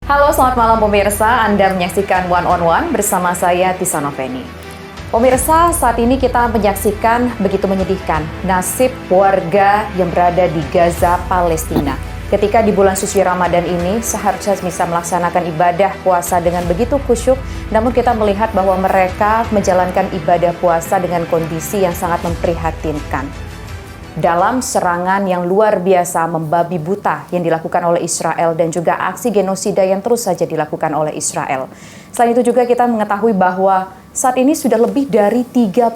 Halo, selamat malam pemirsa. Anda menyaksikan One on One bersama saya Tisa Noveni. Pemirsa, saat ini kita menyaksikan begitu menyedihkan nasib warga yang berada di Gaza, Palestina. Ketika di bulan suci Ramadan ini seharusnya bisa melaksanakan ibadah puasa dengan begitu khusyuk, namun kita melihat bahwa mereka menjalankan ibadah puasa dengan kondisi yang sangat memprihatinkan. Dalam serangan yang luar biasa membabi buta yang dilakukan oleh Israel dan juga aksi genosida yang terus saja dilakukan oleh Israel. Selain itu juga kita mengetahui bahwa saat ini sudah lebih dari 31.000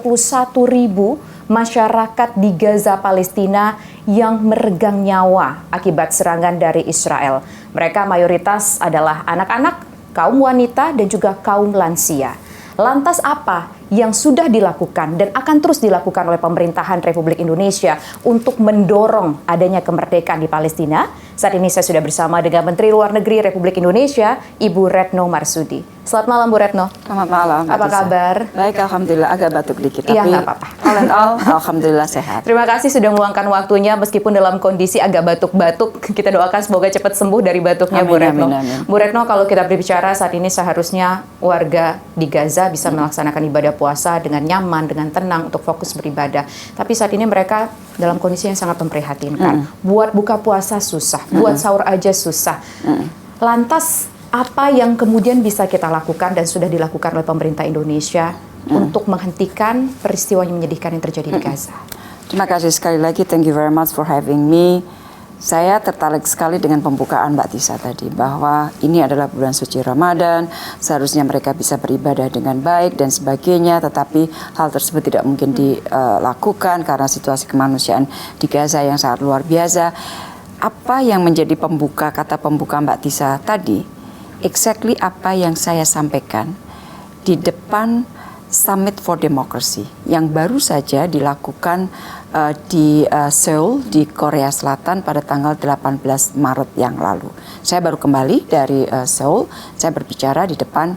masyarakat di Gaza, Palestina yang meregang nyawa akibat serangan dari Israel. Mereka mayoritas adalah anak-anak, kaum wanita, dan juga kaum lansia. Lantas apa yang sudah dilakukan dan akan terus dilakukan oleh pemerintahan Republik Indonesia untuk mendorong adanya kemerdekaan di Palestina? Saat ini saya sudah bersama dengan Menteri Luar Negeri Republik Indonesia, Ibu Retno Marsudi. Selamat malam, Bu Retno. Selamat malam. Apa kabar? Baik, alhamdulillah. Agak batuk dikit, Iya, tapi nggak apa-apa. all in all, alhamdulillah sehat. Terima kasih sudah meluangkan waktunya meskipun dalam kondisi agak batuk-batuk. Kita doakan semoga cepat sembuh dari batuknya, Amin, Bu Retno. amin, amin. Bu Retno, kalau kita berbicara saat ini seharusnya warga di Gaza bisa melaksanakan ibadah puasa dengan nyaman, dengan tenang untuk fokus beribadah. Tapi saat ini mereka dalam kondisi yang sangat memprihatinkan. Buat buka puasa susah, buat sahur aja susah. Lantas apa yang kemudian bisa kita lakukan dan sudah dilakukan oleh pemerintah Indonesia untuk menghentikan peristiwa yang menyedihkan yang terjadi di Gaza? Terima kasih sekali lagi. Thank you very much for having me. Saya tertarik sekali dengan pembukaan Mbak Tisa tadi, bahwa ini adalah bulan suci Ramadan, seharusnya mereka bisa beribadah dengan baik dan sebagainya, tetapi hal tersebut tidak mungkin dilakukan karena situasi kemanusiaan di Gaza yang sangat luar biasa. Apa yang menjadi kata pembuka Mbak Tisa tadi, exactly apa yang saya sampaikan di depan Summit for Democracy yang baru saja dilakukan di Seoul di Korea Selatan pada tanggal 18 Maret yang lalu. Saya baru kembali dari Seoul, saya berbicara di depan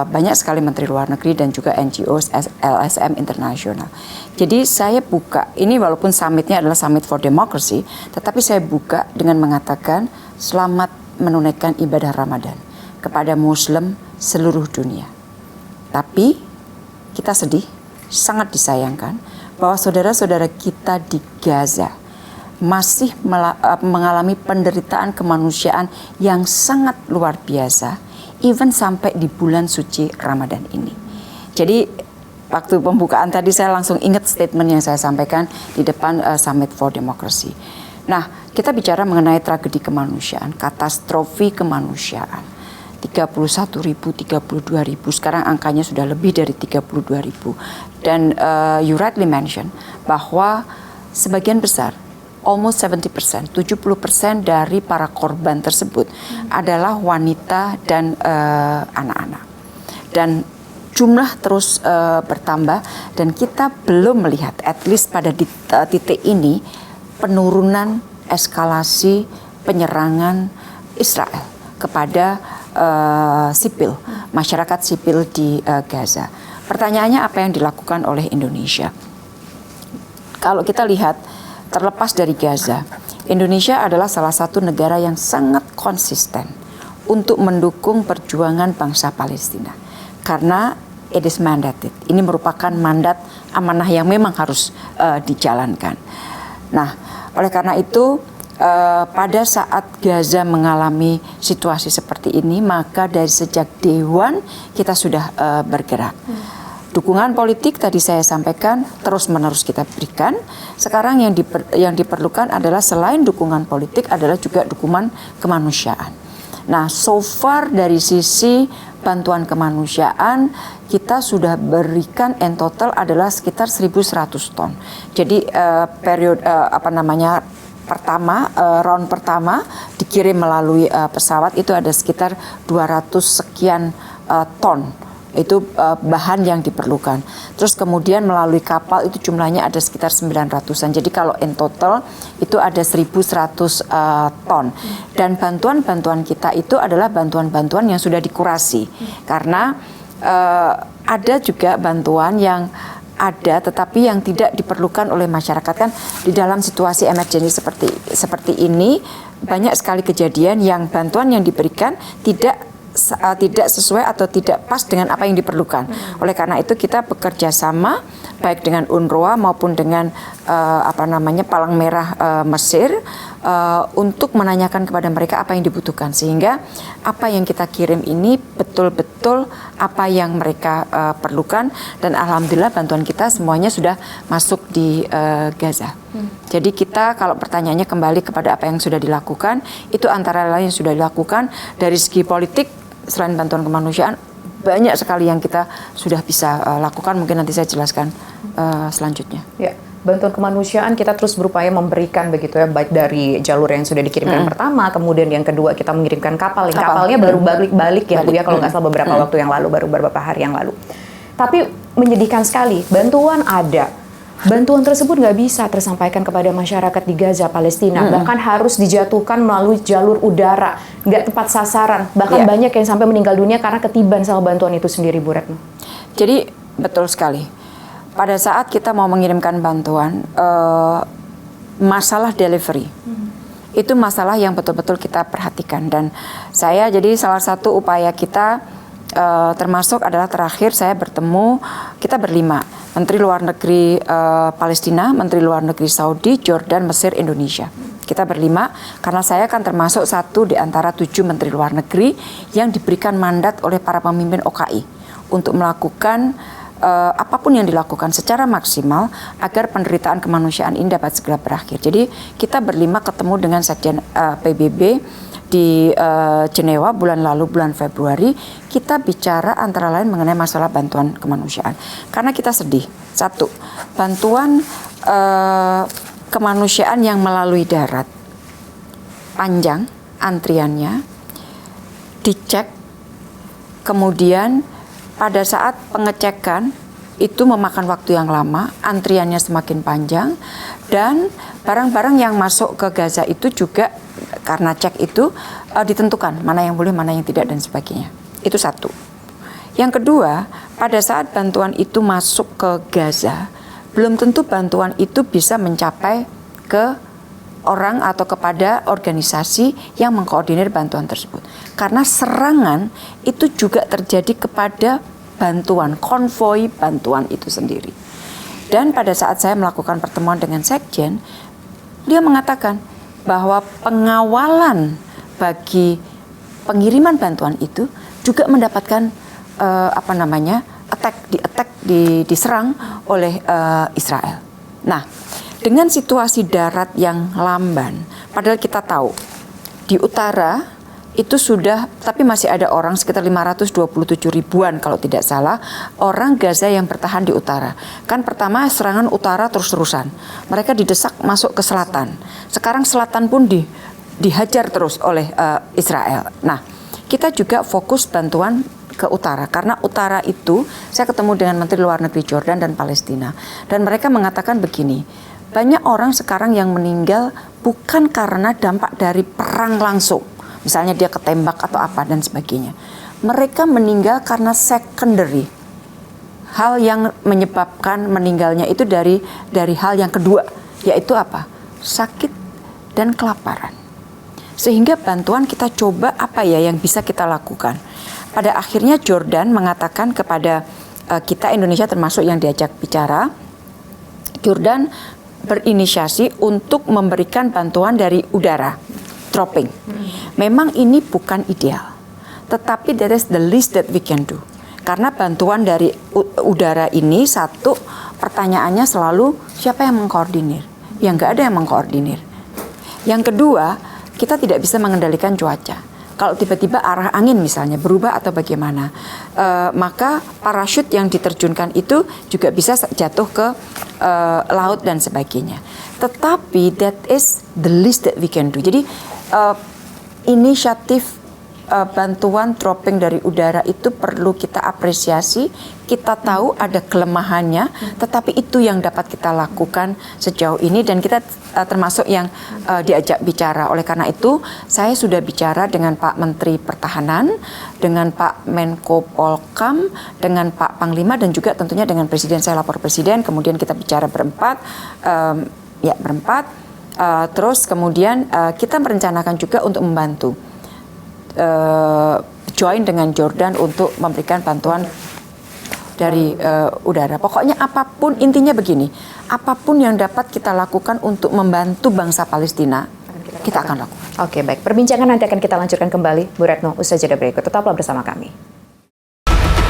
banyak sekali Menteri Luar Negeri dan juga NGOs LSM Internasional. Jadi saya buka, ini walaupun summitnya adalah Summit for Democracy, tetapi saya buka dengan mengatakan selamat menunaikan ibadah Ramadan kepada Muslim seluruh dunia. Tapi kita sedih, sangat disayangkan bahwa saudara-saudara kita di Gaza masih mengalami penderitaan kemanusiaan yang sangat luar biasa, even sampai di bulan suci Ramadan ini. Jadi waktu pembukaan tadi saya langsung ingat statement yang saya sampaikan di depan Summit for Democracy. Nah, kita bicara mengenai tragedi kemanusiaan, katastrofi kemanusiaan. 31.000, 32.000, sekarang angkanya sudah lebih dari 32.000. Dan you rightly mention bahwa sebagian besar, almost 70%, 70% dari para korban tersebut adalah wanita dan anak-anak. Dan jumlah terus bertambah dan kita belum melihat, at least pada titik ini, penurunan eskalasi penyerangan Israel kepada sipil, masyarakat sipil di Gaza. Pertanyaannya apa yang dilakukan oleh Indonesia? Kalau kita lihat, terlepas dari Gaza, Indonesia adalah salah satu negara yang sangat konsisten untuk mendukung perjuangan bangsa Palestina. Karena it is mandated. Ini merupakan mandat amanah yang memang harus dijalankan. Nah, oleh karena itu, pada saat Gaza mengalami situasi seperti ini, maka dari sejak Day One kita sudah bergerak. Dukungan politik tadi saya sampaikan terus-menerus kita berikan. Sekarang yang diperlukan adalah selain dukungan politik adalah juga dukungan kemanusiaan. Nah, so far dari sisi bantuan kemanusiaan kita sudah berikan in total adalah sekitar 1.100 ton. Jadi round pertama dikirim melalui pesawat itu ada sekitar 200 sekian ton. Itu bahan yang diperlukan. Terus kemudian melalui kapal itu jumlahnya ada sekitar 900-an. Jadi kalau in total itu ada 1.100 ton. Dan bantuan-bantuan kita itu adalah bantuan-bantuan yang sudah dikurasi. Karena ada juga bantuan yang ada, tetapi yang tidak diperlukan oleh masyarakat. Kan di dalam situasi emergency seperti ini banyak sekali kejadian yang bantuan yang diberikan tidak sesuai atau tidak pas dengan apa yang diperlukan. Oleh karena itu kita bekerja sama baik dengan UNRWA maupun dengan Palang Merah Mesir untuk menanyakan kepada mereka apa yang dibutuhkan, sehingga apa yang kita kirim ini betul-betul apa yang mereka perlukan, dan alhamdulillah bantuan kita semuanya sudah masuk di Gaza. Jadi kita, kalau pertanyaannya kembali kepada apa yang sudah dilakukan, itu antara lain yang sudah dilakukan. Dari segi politik, selain bantuan kemanusiaan, banyak sekali yang kita sudah bisa lakukan. Mungkin nanti saya jelaskan selanjutnya. Ya, bantuan kemanusiaan kita terus berupaya memberikan begitu ya, baik dari jalur yang sudah dikirimkan pertama, kemudian yang kedua kita mengirimkan kapal. Kapalnya baru balik ya Bu ya, kalau nggak salah beberapa waktu yang lalu, baru beberapa hari yang lalu. Tapi menyedihkan sekali, bantuan ada. Bantuan tersebut nggak bisa tersampaikan kepada masyarakat di Gaza, Palestina. Bahkan harus dijatuhkan melalui jalur udara, nggak tepat sasaran. Bahkan banyak yang sampai meninggal dunia karena ketiban sama bantuan itu sendiri, Bu Retno. Jadi betul sekali. Pada saat kita mau mengirimkan bantuan, masalah delivery itu masalah yang betul-betul kita perhatikan. Dan saya jadi salah satu upaya kita termasuk adalah terakhir saya bertemu, kita berlima, Menteri Luar Negeri Palestina, Menteri Luar Negeri Saudi, Jordan, Mesir, Indonesia. Kita berlima karena saya kan termasuk satu di antara 7 Menteri Luar Negeri yang diberikan mandat oleh para pemimpin OKI untuk melakukan apapun yang dilakukan secara maksimal agar penderitaan kemanusiaan ini dapat segera berakhir. Jadi kita berlima ketemu dengan Sekjen PBB di Jenewa bulan lalu, bulan Februari. Kita bicara antara lain mengenai masalah bantuan kemanusiaan. Karena kita sedih. Satu, bantuan kemanusiaan yang melalui darat panjang antriannya, dicek, kemudian pada saat pengecekan itu memakan waktu yang lama, antriannya semakin panjang, dan barang-barang yang masuk ke Gaza itu juga karena cek itu ditentukan mana yang boleh, mana yang tidak, dan sebagainya. Itu satu. Yang kedua, pada saat bantuan itu masuk ke Gaza, belum tentu bantuan itu bisa mencapai ke orang atau kepada organisasi yang mengkoordinir bantuan tersebut. Karena serangan itu juga terjadi kepada bantuan, konvoi bantuan itu sendiri. Dan pada saat saya melakukan pertemuan dengan Sekjen, dia mengatakan bahwa pengawalan bagi pengiriman bantuan itu juga mendapatkan diserang oleh Israel. Nah, dengan situasi darat yang lamban, padahal kita tahu di utara itu sudah, tapi masih ada orang sekitar 527 ribuan kalau tidak salah orang Gaza yang bertahan di utara. Kan pertama serangan utara terus-terusan, mereka didesak masuk ke selatan. Sekarang selatan pun dihajar terus oleh Israel. Nah, kita juga fokus bantuan ke utara, karena utara itu saya ketemu dengan Menteri Luar Negeri Jordan dan Palestina, dan mereka mengatakan begini, banyak orang sekarang yang meninggal bukan karena dampak dari perang langsung, misalnya dia ketembak atau apa dan sebagainya. Mereka meninggal karena secondary. Hal yang menyebabkan meninggalnya itu dari hal yang kedua, yaitu apa? Sakit dan kelaparan. Sehingga bantuan kita coba apa ya yang bisa kita lakukan. Pada akhirnya Jordan mengatakan kepada kita, Indonesia termasuk yang diajak bicara, Jordan berinisiasi untuk memberikan bantuan dari udara, dropping. Memang ini bukan ideal, tetapi that is the least that we can do. Karena bantuan dari udara ini, satu, pertanyaannya selalu siapa yang mengkoordinir? Ya nggak ada yang mengkoordinir. Yang kedua, kita tidak bisa mengendalikan cuaca. Kalau tiba-tiba arah angin misalnya berubah atau bagaimana, maka parachute yang diterjunkan itu juga bisa jatuh ke laut dan sebagainya. Tetapi that is the least that we can do. Jadi inisiatif bantuan dropping dari udara itu perlu kita apresiasi. Kita tahu ada kelemahannya, tetapi itu yang dapat kita lakukan sejauh ini dan kita termasuk yang diajak bicara. Oleh karena itu, saya sudah bicara dengan Pak Menteri Pertahanan, dengan Pak Menko Polkam, dengan Pak Panglima dan juga tentunya dengan Presiden. Saya lapor Presiden, kemudian kita bicara berempat, terus kemudian kita merencanakan juga untuk membantu join dengan Jordan untuk memberikan bantuan dari udara. Pokoknya apapun, intinya begini, apapun yang dapat kita lakukan untuk membantu bangsa Palestina, kita akan lakukan. Oke, baik. Perbincangan nanti akan kita lanjutkan kembali, Bu Retno, usai jeda berikut. Tetaplah bersama kami.